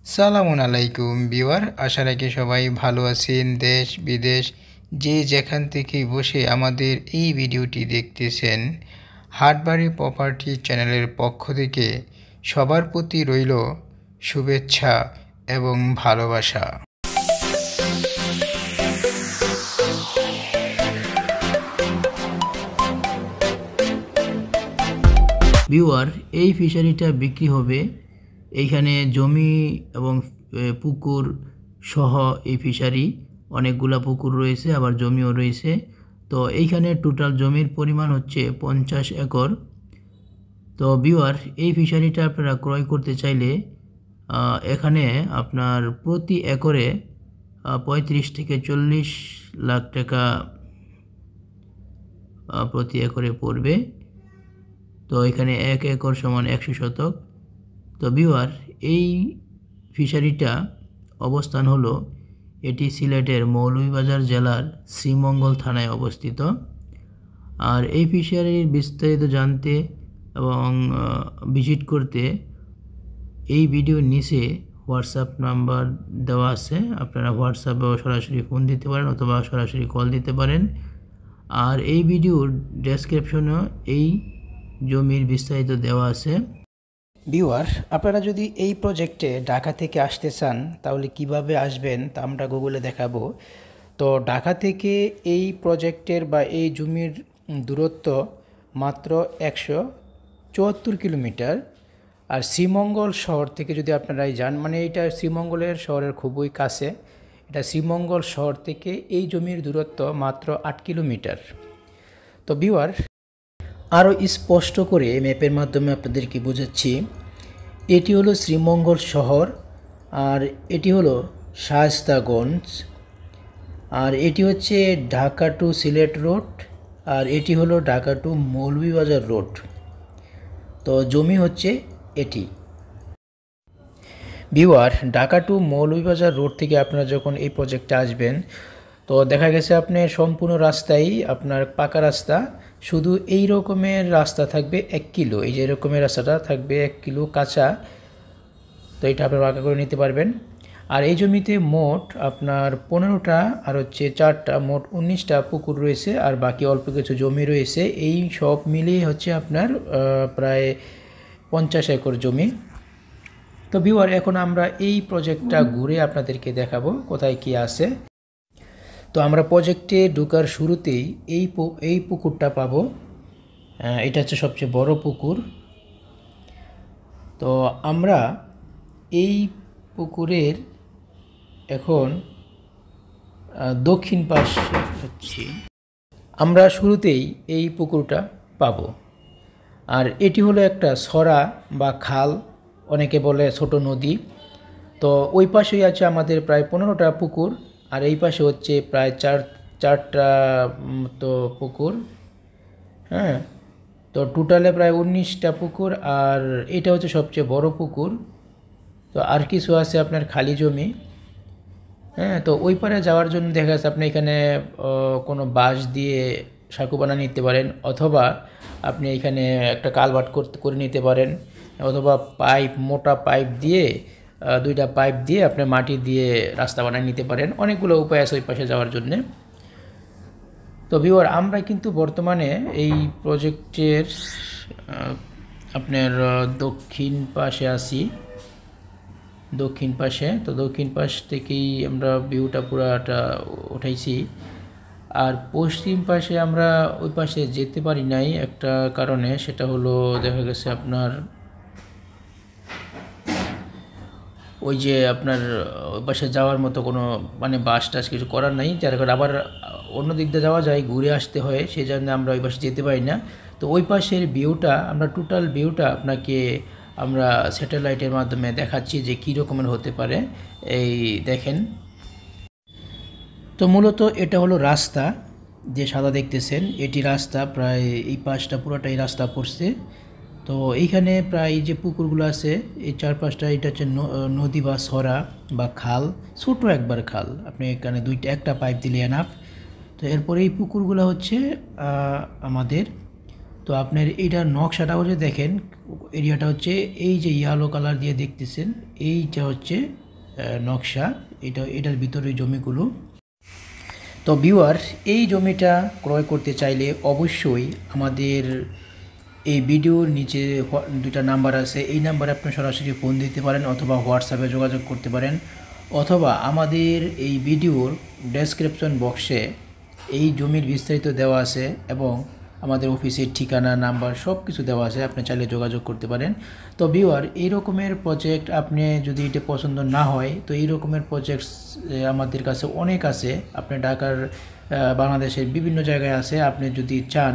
সালামুন আলাইকুম ভিউয়ার, আশা রাখি সবাই ভালো আছেন। দেশ বিদেশ যে যেখান থেকে বসে আমাদের এই ভিডিওটি দেখতেছেন, হাটবাড়ি প্রপার্টি চ্যানেলের পক্ষ থেকে সবার প্রতি রইল শুভেচ্ছা এবং ভালোবাসা। ভিউয়ার, এই ফিশারিটা বিক্রি হবে। এইখানে জমি এবং পুকুর সহ এই ফিশারি, অনেকগুলা পুকুর রয়েছে, আবার জমিও রয়েছে। তো এইখানে টোটাল জমির পরিমাণ হচ্ছে 50 একর। তো ভিউয়ার, এই ফিশারিটা আপনারা ক্রয় করতে চাইলে এখানে আপনার প্রতি একরে 35 থেকে 40 লাখ টাকা প্রতি একরে পড়বে। তো এখানে 1 একর সমান 100 শতক। তো ভিউয়ার, এই ফিশারিটা অবস্থান হলো, এটি সিলেটের মৌলভীবাজার জেলার শ্রীমঙ্গল থানায় অবস্থিত। আর এই ফিশারির বিস্তারিত জানতে এবং ভিজিট করতে এই ভিডিওর নিচে হোয়াটসঅ্যাপ নাম্বার দেওয়া আছে, আপনারা হোয়াটসঅ্যাপেও সরাসরি ফোন দিতে পারেন অথবা সরাসরি কল দিতে পারেন। আর এই ভিডিওর ডেসক্রিপশনেও এই জমির বিস্তারিত দেওয়া আছে। ভিউয়ার, আপনারা যদি এই প্রজেক্টে ঢাকা থেকে আসতে চান তাহলে কিভাবে আসবেন তা আমরা গুগলে দেখাবো। তো ঢাকা থেকে এই প্রজেক্টের বা এই জমির দূরত্ব মাত্র 174 কিলোমিটার। আর শ্রীমঙ্গল শহর থেকে যদি আপনারা যান, মানে এটা শ্রীমঙ্গলের শহরের খুবই কাছে, এটা শ্রীমঙ্গল শহর থেকে এই জমির দূরত্ব মাত্র 8 কিলোমিটার। তো ভিউয়ার, আরও স্পষ্ট করে ম্যাপের মাধ্যমে আপনাদেরকে বোঝাচ্ছি। এটি হলো শ্রীমঙ্গল শহর, আর এটি হলো শায়েস্তাগঞ্জ, আর এটি হচ্ছে ঢাকা টু সিলেট রোড, আর এটি হলো ঢাকা টু মৌলভীবাজার রোড। তো জমি হচ্ছে এটি। Viewer, Dhaka to Moulvibazar road থেকে আপনারা যখন এই প্রজেক্টে আসবেন, তো দেখা গেছে আপনার সম্পূর্ণ রাস্তাই আপনার পাকা রাস্তা, শুধু এই রকমের রাস্তা থাকবে 1 কিলো, এই যে এরকমের রাস্তাটা থাকবে 1 কিলো কাঁচা। তো এটা আপনারা পাকা করে নিতে পারবেন। আর এই জমিতে মোট আপনার 15টা আর হচ্ছে 4টা, মোট 19টা পুকুর রয়েছে, আর বাকি অল্প কিছু জমি রয়েছে। এই সব মিলিয়ে হচ্ছে আপনার প্রায় 50 একর জমি। তো ভিউয়ার, এখন আমরা এই প্রজেক্টটা ঘুরে আপনাদেরকে দেখাবো কোথায় কি আছে। তো আমরা প্রজেক্টে ঢোকার শুরুতেই এই পুকুরটা পাবো। এটা হচ্ছে সবচেয়ে বড় পুকুর। তো আমরা এই পুকুরের এখন দক্ষিণ পাশ হচ্ছে, আমরা শুরুতেই এই পুকুরটা পাবো। আর এটি হলো একটা সরা বা খাল, অনেকে বলে ছোট নদী। তো ওই পাশেই আছে আমাদের প্রায় 15টা পুকুর, আর এই পাশে হচ্ছে প্রায় চারটা তো পুকুর। হ্যাঁ, তো টোটালে প্রায় 19টা পুকুর, আর এটা হচ্ছে সবচেয়ে বড় পুকুর। তো আর কিছু আছে আপনার খালি জমি। হ্যাঁ, তো ওই পারে যাওয়ার জন্য দেখা যাচ্ছে আপনি এখানে কোনো বাঁশ দিয়ে সাঁকো বানিয়ে নিতে পারেন, অথবা আপনি এখানে একটা কালভার্ট করে নিতে পারেন, অথবা মোটা পাইপ দিয়ে 2টা পাইপ দিয়ে আপনি মাটি দিয়ে রাস্তা বানিয়ে নিতে পারেন। অনেকগুলো উপায় আছে ওই পাশে যাওয়ার জন্যে। তো ভিউয়ার, আমরা কিন্তু বর্তমানে এই প্রজেক্টের আপনার দক্ষিণ পাশে আছি, দক্ষিণ পাশে। তো দক্ষিণ পাশ থেকেই আমরা ভিউটা পুরাটা উঠাইছি। আর পশ্চিম পাশে আমরা ওই পাশে যেতে পারি নাই একটা কারণে, সেটা হলো দেখা গেছে আপনার ওই যে আপনার ওই পাশে যাওয়ার মতো কোনো মানে বাস টাস কিছু করার নাই, যার কারণে আবার অন্য দিক দিয়ে যাওয়া যায়, ঘুরে আসতে হয়, সেই জন্য আমরা ওই পাশে যেতে পারি না। তো ওই পাশের ভিউটা, আমরা টোটাল ভিউটা আপনাকে আমরা স্যাটেলাইটের মাধ্যমে দেখাচ্ছি যে কী রকমের হতে পারে। এই দেখেন, তো মূলত এটা হলো রাস্তা, যে সাদা দেখতেছেন এটি রাস্তা, প্রায় এই পাশটা পুরোটাই রাস্তা পড়ছে। তো এইখানে প্রায় যে পুকুরগুলো আছে এই 4-5টা, এটা হচ্ছে নদী বা সরা বা খাল, ছোটো একবার খাল, আপনি এখানে একটা পাইপ দিলে এনাফ। তো এরপরে এই পুকুরগুলো হচ্ছে আমাদের তো আপনার এইটার নকশাটা হচ্ছে দেখেন, এরিয়াটা হচ্ছে এই যে ইয়েলো কালার দিয়ে দেখতেছেন, এইটা হচ্ছে নকশা, এটার ভিতরে জমিগুলো। তো ভিউয়ার, এই জমিটা ক্রয় করতে চাইলে অবশ্যই আমাদের এই ভিডিওর নিচে দুইটা নাম্বার আছে, এই নাম্বারে আপনি সরাসরি ফোন দিতে পারেন অথবা হোয়াটসঅ্যাপে যোগাযোগ করতে পারেন, অথবা আমাদের এই ভিডিওর ডেসক্রিপশন বক্সে এই জমির বিস্তারিত দেওয়া আছে এবং আমাদের অফিসের ঠিকানা নাম্বার সব কিছু দেওয়া আছে, আপনি চাইলে যোগাযোগ করতে পারেন। তো ভিউয়ার, এই রকমের প্রজেক্ট আপনি যদি এটা পছন্দ না হয়, তো এই রকমের প্রজেক্টস আমাদের কাছে অনেক আছে। আপনি ঢাকার বাংলাদেশের বিভিন্ন জায়গায় আছে। আপনি যদি চান,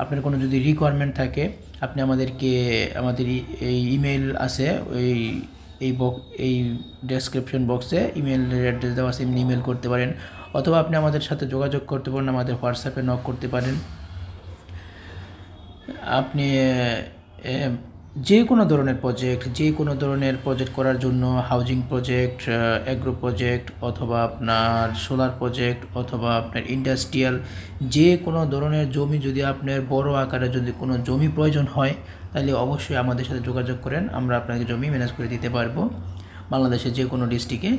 আপনার কোনো যদি রিকোয়ারমেন্ট থাকে, আপনি আমাদেরকে আমাদের এই ইমেল আছে, এই ডেসক্রিপশন বক্সে ইমেলের অ্যাড্রেস দেওয়া আছে, ইমেল করতে পারেন, অথবা আপনি আমাদের সাথে যোগাযোগ করতে পারেন, আমাদের হোয়াটসঅ্যাপে নক করতে পারেন। আপনি যে কোনো ধরনের প্রজেক্ট করার জন্য, হাউজিং প্রজেক্ট, অ্যাগ্রো প্রজেক্ট, অথবা আপনার সোলার প্রজেক্ট, অথবা আপনার ইন্ডাস্ট্রিয়াল, যে কোনো ধরনের জমি যদি আপনার বড় আকারে যদি কোনো জমি প্রয়োজন হয়, তাহলে অবশ্যই আমাদের সাথে যোগাযোগ করেন, আমরা আপনাকে জমি ম্যানেজ করে দিতে পারবো বাংলাদেশের যে কোনো ডিস্ট্রিক্টে।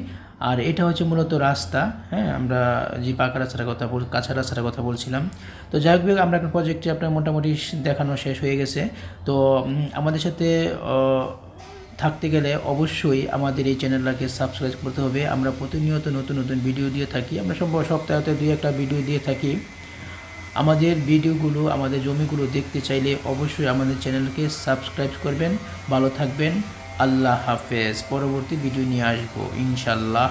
আর এটা হচ্ছে মূলত রাস্তা, হ্যাঁ, আমরা যে পাকা রাস্তার কথা কাঁচা রাস্তার কথা বলছিলাম। তো যাই হোক, আমরা একটা প্রজেক্টে আপনার মোটামুটি দেখানো শেষ হয়ে গেছে। তো আমাদের সাথে থাকতে গেলে অবশ্যই আমাদের এই চ্যানেলটাকে সাবস্ক্রাইব করতে হবে। আমরা প্রতিনিয়ত নতুন নতুন ভিডিও দিয়ে থাকি, আমরা সপ্তাহে 2-1টা ভিডিও দিয়ে থাকি। আমাদের ভিডিওগুলো, আমাদের জমিগুলো দেখতে চাইলে অবশ্যই আমাদের চ্যানেলকে সাবস্ক্রাইব করবেন। ভালো থাকবেন, আল্লাহ হাফেজ। পরবর্তী ভিডিও নিয়ে আসবো ইনশাল্লাহ।